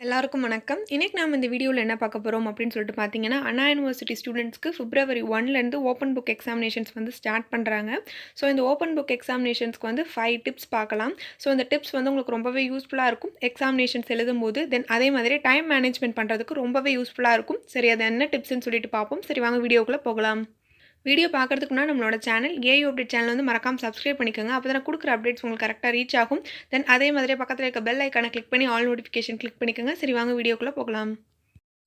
எல்லாருக்கும் வணக்கம். இன்னைக்கு நாம இந்த வீடியோல என்ன பார்க்க போறோம் அப்படின்னு சொல்லிட்டு பார்த்தீங்கன்னா, அண்ணா யூனிவர்சிட்டி ஸ்டூடண்ட்ஸ்க்கு பிப்ரவரி 1லேருந்து ஓப்பன் புக் எக்ஸாமினேஷன்ஸ் வந்து ஸ்டார்ட் பண்றாங்க. ஸோ இந்த ஓப்பன் புக் எக்ஸாமினேஷன்ஸ்க்கு வந்து 5 டிப்ஸ் பார்க்கலாம். ஸோ இந்த டிப்ஸ் வந்து உங்களுக்கு ரொம்பவே யூஸ்ஃபுல்லா இருக்கும். எக்ஸாமினேஷன்ஸ் எழுதும்போது, தென் அதே மாதிரி டைம் மேனேஜ்மென்ட் பண்றதுக்கு ரொம்பவே யூஸ்ஃபுல்லா இருக்கும். சரி அது என்ன டிப்ஸ்ன்னு சொல்லிட்டு பார்ப்போம். சரி வாங்க வீடியோக்குள்ள போகலாம். வீடியோ பார்க்கறதுக்கு முன்னாடி நம்மளோட சேனல் ஏயு அப்டேட் சேனல் வந்து மறக்காம சப்ஸ்கிரைப் பண்ணிக்கோங்க. அப்போ தான் குடுக்குற அப்டேட்ஸ் உங்களுக்கு கரெக்ட்டா ரீச் ஆகும். தென் அதே மாதிரியே பக்கத்துல இருக்க பெல் ஐகான கிளிக் பண்ணி ஆல் நோட்டிஃபிகேஷன் கிளிக் பண்ணிக்கோங்க. சரி வாங்க வீடியோக்குள்ள போகலாம்.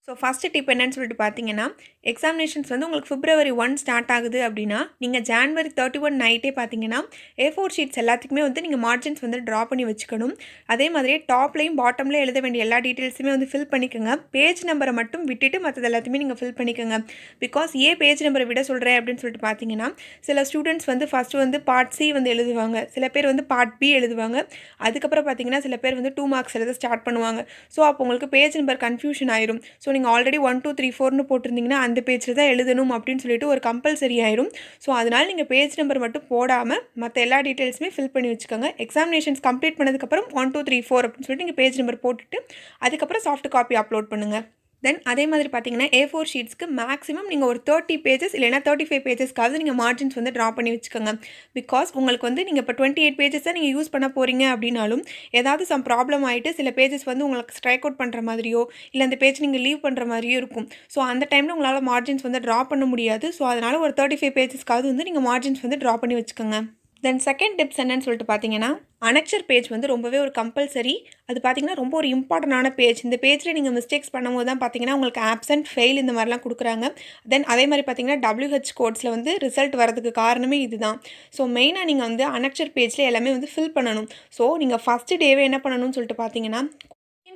ஸோ ஃபர்ஸ்ட் டிப் என்னன்னு சொல்லிட்டு பார்த்தீங்கன்னா, எக்ஸாமினேஷன்ஸ் வந்து உங்களுக்கு பிப்ரவரி 1 ஸ்டார்ட் ஆகுது அப்படின்னா, நீங்கள் ஜான்வரி 31 நைட்டே பார்த்தீங்கன்னா, A4 ஷீட்ஸ் எல்லாத்துக்குமே வந்து நீங்கள் மார்ஜின்ஸ் வந்து ட்ரா பண்ணி வச்சுக்கணும். அதே மாதிரியே டாப்லையும் பாட்டம்லையும் எழுத வேண்டிய எல்லா டீட்டெயில்ஸுமே வந்து ஃபில் பண்ணிக்கோங்க. பேஜ் நம்பரை மட்டும் விட்டுட்டு மற்றது எல்லாத்தையுமே நீங்கள் ஃபில் பண்ணிக்கோங்க. பிகாஸ் ஏன் பேஜ் நம்பரை விட சொல்கிறேன் அப்படின்னு சொல்லிட்டு பார்த்தீங்கன்னா, சில ஸ்டூடெண்ட்ஸ் வந்து ஃபஸ்ட்டு வந்து பார்ட் சி வந்து எழுதுவாங்க. சில பேர் வந்து பார்ட் பி எழுதுவாங்க. அதுக்கப்புறம் பார்த்தீங்கன்னா, சில பேர் வந்து 2 மார்க்ஸ் எழுத ஸ்டார்ட் பண்ணுவாங்க. ஸோ அப்போ உங்களுக்கு பேஜ் நம்பர் கன்ஃபியூஷன் ஆயிரும். ஸோ நீங்கள் ஆல்ரெடி 1, 2, 3, 4ன்னு போட்டிருந்தீங்கன்னா அந்த பேஜில் தான் எழுதணும் அப்படின்னு சொல்லிட்டு ஒரு கம்பல்சரி ஆயிரும். ஸோ அதனால் நீங்கள் பேஜ் நம்பர் மட்டும் போடாமல் மற்ற எல்லா டீட்டெயில்ஸுமே ஃபில் பண்ணி வச்சுக்கோங்க. எக்ஸாமினேஷன்ஸ் கம்ப்ளீட் பண்ணதுக்கப்புறம் 1, 2, 3, 4 அப்படின்னு சொல்லிட்டு நீங்கள் பேஜ் நம்பர் போட்டுட்டு அதுக்கப்புறம் சாஃப்ட் காப்பி அப்லோட் பண்ணுங்கள். தென் அதே மாதிரி பார்த்தீங்கன்னா A4 ஷீட்ஸ்க்கு மேக்ஸிமம் நீங்கள் ஒரு 30 பேஜஸ் இல்லைனா 35 பேஜஸ்க்காவது நீங்கள் மார்ஜின்ஸ் வந்து ட்ரா பண்ணி வச்சுக்கோங்க. பிகாஸ் உங்களுக்கு வந்து நீங்கள் இப்போ 28 பேஜஸ் தான் நீங்கள் யூஸ் பண்ண போகிறீங்க அப்படின்னாலும் ஏதாவது சம் ப்ராப்ளம் ஆகிட்டு சில பேஜஸ் வந்து உங்களுக்கு ஸ்ட்ரைக் அவுட் பண்ணுற மாதிரியோ இல்லை அந்த பேஜ் நீங்கள் லீவ் பண்ணுற மாதிரியோ இருக்கும். ஸோ அந்த டைமில் உங்களால் மார்ஜின்ஸ் வந்து ட்ரா பண்ண முடியாது. ஸோ அதனால் ஒரு 35 பேஜஸ்க்காவது வந்து நீங்கள் மார்ஜின்ஸ் வந்து ட்ரா பண்ணி வச்சுக்கோங்க. தென் செகண்ட் டிப்ஸ் என்னன்னு சொல்லிட்டு பார்த்தீங்கன்னா, அனெக்சர் பேஜ் வந்து ரொம்பவே ஒரு கம்பல்சரி. அது பார்த்தீங்கன்னா ரொம்ப ஒரு இம்பார்ட்டண்டான பேஜ். இந்த பேஜில் நீங்கள் மிஸ்டேக்ஸ் பண்ணும்போது தான் பார்த்தீங்கன்னா உங்களுக்கு ஆப்சென்ட், ஃபெயில் இந்த மாதிரிலாம் கொடுக்குறாங்க. தென் அதே மாதிரி பார்த்தீங்கன்னா WH கோட்ஸில் வந்து ரிசல்ட் வரதுக்கு காரணமே இதுதான். ஸோ மெயினாக நீங்கள் வந்து அனெக்சர் பேஜில் எல்லாமே வந்து ஃபில் பண்ணணும். ஸோ நீங்கள் ஃபஸ்ட்டு டேவே என்ன பண்ணணும்னு சொல்லிட்டு பார்த்தீங்கன்னா,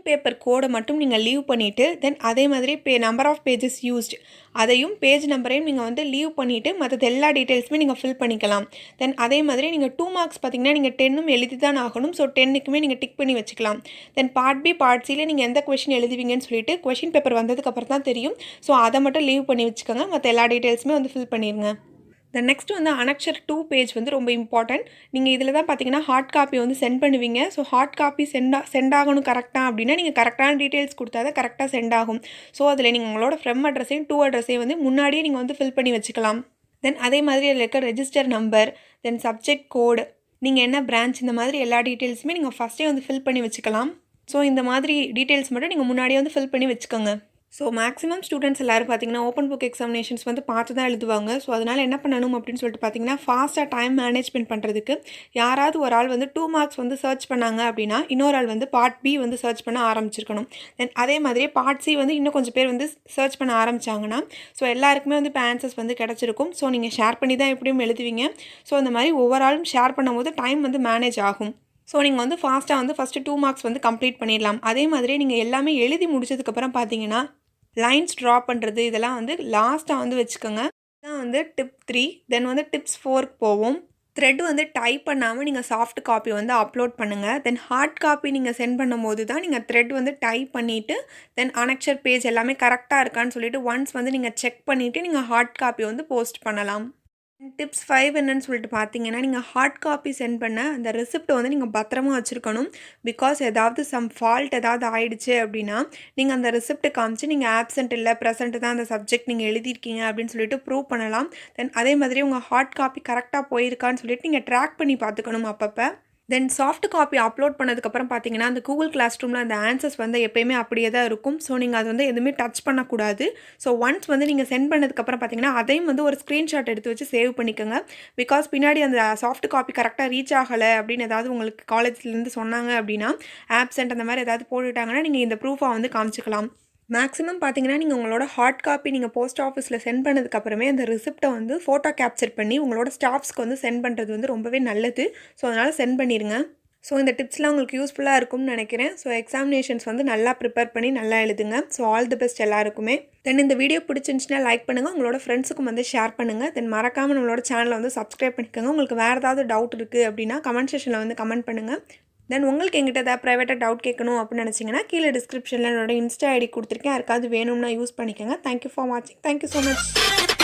பேப்பர் கோடை மட்டும் நீங்கள் லீவ் பண்ணிவிட்டு தென் அதே மாதிரி நம்பர் ஆஃப் பேஜஸ் யூஸ்ட் அதையும் பேஜ் நம்பரையும் நீங்கள் வந்து லீவ் பண்ணிவிட்டு மற்றது எல்லா டீட்டெயில்ஸுமே நீங்கள் ஃபில் பண்ணிக்கலாம். தென் அதே மாதிரி நீங்கள் 2 மார்க்ஸ் பார்த்தீங்கன்னா நீங்கள் 10ம் எழுதி தான் ஆகணும். ஸோ 10க்குமே நீங்கள் டிக் பண்ணி வச்சுக்கலாம். தென் பார்ட் பி பார்ட் சியில் நீங்கள் எந்த கொஷின் எழுதுவீங்கன்னு சொல்லிட்டு கொஷின் பேப்பர் வந்ததுக்கப்புறம் தான் தெரியும். ஸோ அதை மட்டும் லீவ் பண்ணி வச்சுக்கோங்க. மற்ற எல்லா டீட்டெயில்ஸுமே வந்து ஃபில் பண்ணிடுங்க. தென் நெக்ஸ்ட் வந்து அனெக்சர் 2 பேஜ் வந்து ரொம்ப இம்பார்ட்டன்ட். நீங்கள் இதில் தான் பார்த்தீங்கன்னா ஹார்ட் காப்பி வந்து சென்ட் பண்ணுவீங்க. ஸோ ஹார்ட் காப்பி சென்ட் ஆகணும் கரெக்டாக அப்படின்னா நீங்கள் கரெக்டான டீட்டெயில்ஸ் கொடுத்தா தான் கரெக்டாக சென்ட் ஆகும். ஸோ அதில் நீங்கள் உங்களோட ஃப்ரம் அட்ரஸையும் அட்ரஸையும் வந்து முன்னாடியே நீங்கள் வந்து ஃபில் பண்ணி வச்சுக்கலாம். தென் அதே மாதிரி அதில் இருக்க ரெஜிஸ்டர் நம்பர், தென் சப்ஜெக்ட் கோடு, நீங்கள் என்ன பிரான்ச், இந்த மாதிரி எல்லா டீட்டெயில்ஸுமே நீங்கள் ஃபஸ்ட்டே வந்து ஃபில் பண்ணி வச்சுக்கலாம். ஸோ இந்த மாதிரி டீட்டெயில்ஸ் மட்டும் நீங்கள் முன்னாடியே வந்து ஃபில் பண்ணி வச்சுக்கோங்க. ஸோ மேக்ஸிமம் ஸ்டூடெண்ட்ஸ் எல்லோரும் பார்த்தீங்கன்னா ஓப்பன் புக் எக்ஸாமினேஷன்ஸ் வந்து பார்த்து தான் எழுதுவாங்க. ஸோ அதனால் என்ன பண்ணணும் அப்படின்னு சொல்லிட்டு பார்த்தீங்கன்னா, ஃபாஸ்ட்டாக டைம் மேனேஜ்மெண்ட் பண்ணுறதுக்கு யாராவது ஒரு ஆள் வந்து 2 மார்க்ஸ் வந்து சர்ச் பண்ணாங்க அப்படின்னா இன்னொரு ஆள் வந்து பார்ட் பி வந்து சர்ச் பண்ண ஆரம்பிச்சிருக்கணும். தென் அதே மாதிரியே பார்ட் சி வந்து இன்னும் கொஞ்சம் பேர் வந்து சர்ச் பண்ண ஆரம்பித்தாங்கன்னா ஸோ எல்லாருக்குமே வந்து இப்போ ஆன்சர்ஸ் வந்து கிடச்சிருக்கும். ஸோ நீங்கள் ஷேர் பண்ணி தான் எப்படியும் எழுதுவீங்க. ஸோ அந்த மாதிரி ஒவ்வொரு ஆளும் ஷேர் பண்ணும்போது டைம் வந்து மேனேஜ் ஆகும். ஸோ நீங்கள் வந்து ஃபாஸ்ட்டாக வந்து ஃபஸ்ட்டு 2 மார்க்ஸ் வந்து கம்ப்ளீட் பண்ணிடலாம். அதே மாதிரி நீங்கள் எல்லாமே எழுதி முடிச்சதுக்கப்புறம் பார்த்தீங்கன்னா லைன்ஸ் ட்ரா பண்ணுறது இதெல்லாம் வந்து லாஸ்ட்டாக வந்து வச்சுக்கோங்க. இதான் வந்து டிப் 3. தென் வந்து டிப்ஸ் 4க்கு போவோம். த்ரெட் வந்து டைப் பண்ணாமல் நீங்கள் சாஃப்ட் காப்பி வந்து அப்லோட் பண்ணுங்கள். தென் ஹார்ட் காப்பி நீங்கள் சென்ட் பண்ணும்போது தான் நீங்கள் த்ரெட் வந்து டைப் பண்ணிவிட்டு தென் அனெக்சர் பேஜ் எல்லாமே கரெக்டாக இருக்கான்னு சொல்லிட்டு ஒன்ஸ் வந்து நீங்கள் செக் பண்ணிவிட்டு நீங்கள் ஹார்ட் காப்பி வந்து போஸ்ட் பண்ணலாம். டிப்ஸ் 5 என்னன்னு சொல்லிட்டு பார்த்தீங்கன்னா, நீங்கள் ஹார்ட் காப்பி சென்ட் பண்ண அந்த ரெசிப்ட்டை வந்து நீங்கள் பத்திரமா வச்சுருக்கணும். பிகாஸ் ஏதாவது சம் ஃபால்ட் ஏதாவது ஆயிடுச்சு அப்படின்னா நீங்கள் அந்த ரெசிப்ட்டை காமிச்சு நீங்கள் ஆப்சென்ட் இல்லை ப்ரெசென்ட் தான் அந்த சப்ஜெக்ட் நீங்கள் எழுதியிருக்கீங்க அப்படின்னு சொல்லிட்டு ப்ரூவ் பண்ணலாம். தென் அதே மாதிரி உங்கள் ஹார்ட் காப்பி கரெக்டாக போயிருக்கான்னு சொல்லிட்டு நீங்கள் ட்ராக் பண்ணி பார்த்துக்கணும் அப்பப்போ. தென் சாஃப்ட் காப்பி அப்லோட் பண்ணதுக்கப்புறம் பார்த்தீங்கன்னா அந்த கூகுள் கிளாஸ் ரூமில் அந்த ஆன்சர்ஸ் வந்து எப்போயுமே அப்படியே தான் இருக்கும். ஸோ நீங்கள் அது வந்து எதுவுமே டச் பண்ணக்கூடாது. ஸோ ஒன்ஸ் வந்து நீங்கள் சென்ட் பண்ணதுக்கப்புறம் பார்த்தீங்கன்னா அதையும் வந்து ஒரு ஸ்க்ரீன்ஷாட் எடுத்து வச்சு சேவ் பண்ணிக்கோங்க. பிகாஸ் பின்னாடி அந்த சாஃப்ட் காப்பி கரெக்டாக ரீச் ஆகலை அப்படின்னு ஏதாவது உங்களுக்கு காலேஜ்லேருந்து சொன்னாங்க அப்படின்னா ஆப்சென்ட் அந்த மாதிரி ஏதாவது போட்டுட்டாங்கன்னா நீங்கள் இந்த ப்ரூஃபாக வந்து காமிச்சிக்கலாம். மேக்ஸிமம் பார்த்தீங்கன்னா நீங்கள் உங்களோட ஹார்ட் காப்பி நீங்கள் போஸ்ட் ஆஃபீஸில் சென்ட் பண்ணதுக்கப்புறமே அந்த ரிசிப்ட்டை வந்து ஃபோட்டோ கேப்சர் பண்ணி உங்களோட ஸ்டாஃப்ஸ்க்கு வந்து சென்ட் பண்ணுறது வந்து ரொம்பவே நல்லது. ஸோ அதனால் சென்ட் பண்ணிடுங்க. ஸோ இந்த டிப்ஸ்லாம் உங்களுக்கு யூஸ்ஃபுல்லாக இருக்கும்னு நினைக்கிறேன். ஸோ எக்ஸாமினேஷன்ஸ் வந்து நல்லா ப்ரிப்பேர் பண்ணி நல்லா எழுதுங்க. ஸோ ஆல் தி பெஸ்ட் எல்லாருக்குமே. தென் இந்த வீடியோ பிடிச்சிருந்துச்சுன்னா லைக் பண்ணுங்கள், உங்களோட ஃப்ரெண்ட்ஸுக்கும் வந்து ஷேர் பண்ணுங்கள். தென் மறக்காமல் நம்மளோட சேனலை வந்து சப்ஸ்கிரைப் பண்ணிக்கோங்க. உங்களுக்கு வேறு ஏதாவது டவுட் இருக்குது அப்படின்னா கமெண்ட் செக்ஷனில் வந்து கமெண்ட் பண்ணுங்கள். தென் உங்களுக்கு எங்கிட்ட ஏதாவது ப்ரைவேட்டாக டவுட் கேட்கணும் அப்படின்னு நினச்சிங்கன்னா கீழே டிஸ்கிரிப்ஷனில் என்னோட இன்ஸ்டா ஐடி கொடுத்துருக்கேன். யாருக்காவது வேணும்னா யூஸ் பண்ணிக்கோங்க. தேங்க்யூ ஃபார் வாட்சிங். Thank you so much.